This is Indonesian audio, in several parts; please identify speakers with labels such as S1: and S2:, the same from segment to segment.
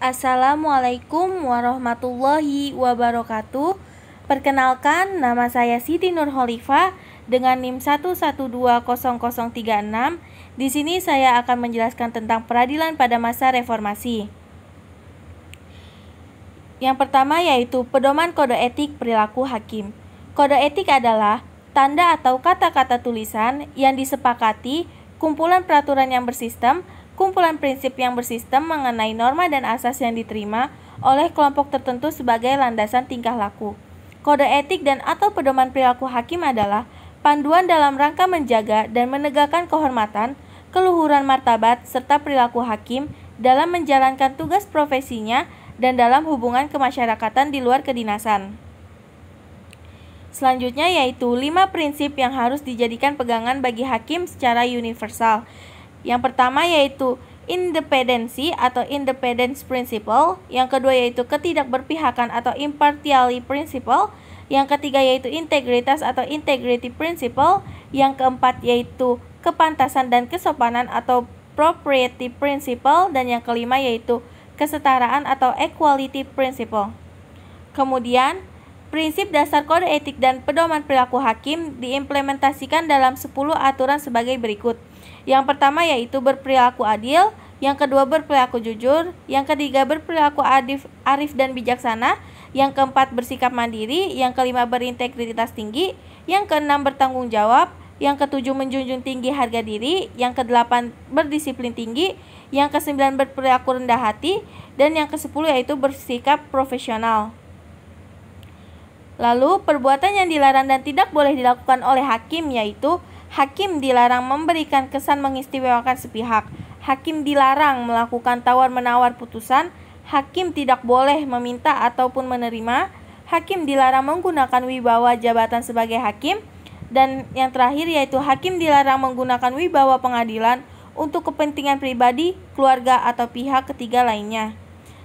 S1: Assalamualaikum warahmatullahi wabarakatuh. Perkenalkan, nama saya Siti Nurholifah dengan NIM 1120036. Di sini saya akan menjelaskan tentang peradilan pada masa reformasi. Yang pertama yaitu pedoman kode etik perilaku hakim. Kode etik adalah tanda atau kata-kata tulisan yang disepakati, kumpulan peraturan yang bersistem, kumpulan prinsip yang bersistem mengenai norma dan asas yang diterima oleh kelompok tertentu sebagai landasan tingkah laku. Kode etik dan atau pedoman perilaku hakim adalah panduan dalam rangka menjaga dan menegakkan kehormatan, keluhuran martabat, serta perilaku hakim dalam menjalankan tugas profesinya dan dalam hubungan kemasyarakatan di luar kedinasan. Selanjutnya yaitu 5 prinsip yang harus dijadikan pegangan bagi hakim secara universal. Yang pertama yaitu independensi atau independence principle, yang kedua yaitu ketidakberpihakan atau impartiality principle, yang ketiga yaitu integritas atau integrity principle, yang keempat yaitu kepantasan dan kesopanan atau propriety principle, dan yang kelima yaitu kesetaraan atau equality principle. Kemudian, prinsip dasar kode etik dan pedoman perilaku hakim diimplementasikan dalam 10 aturan sebagai berikut. Yang pertama yaitu berperilaku adil, yang kedua berperilaku jujur, yang ketiga berperilaku arif dan bijaksana, yang keempat bersikap mandiri, yang kelima berintegritas tinggi, yang keenam bertanggung jawab, yang ketujuh menjunjung tinggi harga diri, yang kedelapan berdisiplin tinggi, yang kesembilan berperilaku rendah hati, dan yang kesepuluh yaitu bersikap profesional. Lalu, perbuatan yang dilarang dan tidak boleh dilakukan oleh hakim yaitu hakim dilarang memberikan kesan mengistimewakan sepihak, hakim dilarang melakukan tawar-menawar putusan, hakim tidak boleh meminta ataupun menerima, hakim dilarang menggunakan wibawa jabatan sebagai hakim, dan yang terakhir yaitu hakim dilarang menggunakan wibawa pengadilan untuk kepentingan pribadi, keluarga, atau pihak ketiga lainnya.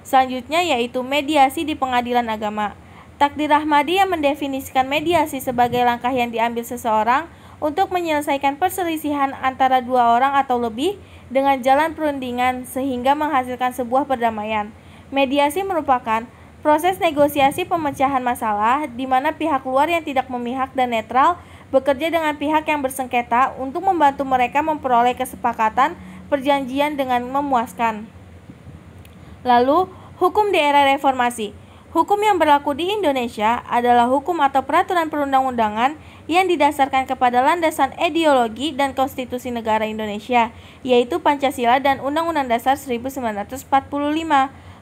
S1: Selanjutnya yaitu mediasi di pengadilan agama. Takdir Ahmadi yang mendefinisikan mediasi sebagai langkah yang diambil seseorang untuk menyelesaikan perselisihan antara dua orang atau lebih dengan jalan perundingan sehingga menghasilkan sebuah perdamaian. Mediasi merupakan proses negosiasi pemecahan masalah di mana pihak luar yang tidak memihak dan netral bekerja dengan pihak yang bersengketa untuk membantu mereka memperoleh kesepakatan perjanjian dengan memuaskan. Lalu, hukum di era reformasi. Hukum yang berlaku di Indonesia adalah hukum atau peraturan perundang-undangan yang didasarkan kepada landasan ideologi dan konstitusi negara Indonesia, yaitu Pancasila dan Undang-Undang Dasar 1945,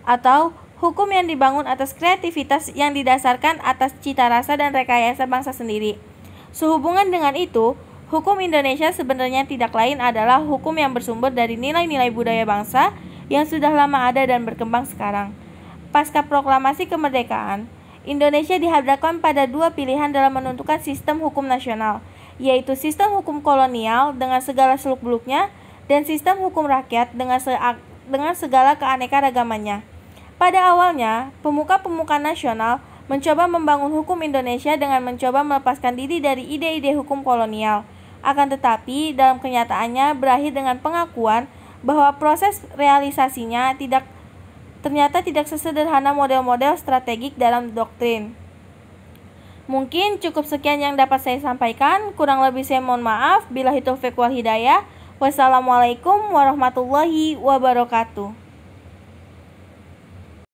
S1: atau hukum yang dibangun atas kreativitas yang didasarkan atas cita rasa dan rekayasa bangsa sendiri. Sehubungan dengan itu, hukum Indonesia sebenarnya tidak lain adalah hukum yang bersumber dari nilai-nilai budaya bangsa yang sudah lama ada dan berkembang sekarang. Pasca proklamasi kemerdekaan, Indonesia dihadapkan pada dua pilihan dalam menentukan sistem hukum nasional, yaitu sistem hukum kolonial dengan segala seluk-beluknya dan sistem hukum rakyat dengan segala keanekaragamannya. Pada awalnya, pemuka-pemuka nasional mencoba membangun hukum Indonesia dengan mencoba melepaskan diri dari ide-ide hukum kolonial. Akan tetapi, dalam kenyataannya berakhir dengan pengakuan bahwa proses realisasinya ternyata tidak sesederhana model-model strategik dalam doktrin. Mungkin cukup sekian yang dapat saya sampaikan, kurang lebih saya mohon maaf. Billahi taufiq wal hidayah. Wassalamualaikum warahmatullahi wabarakatuh.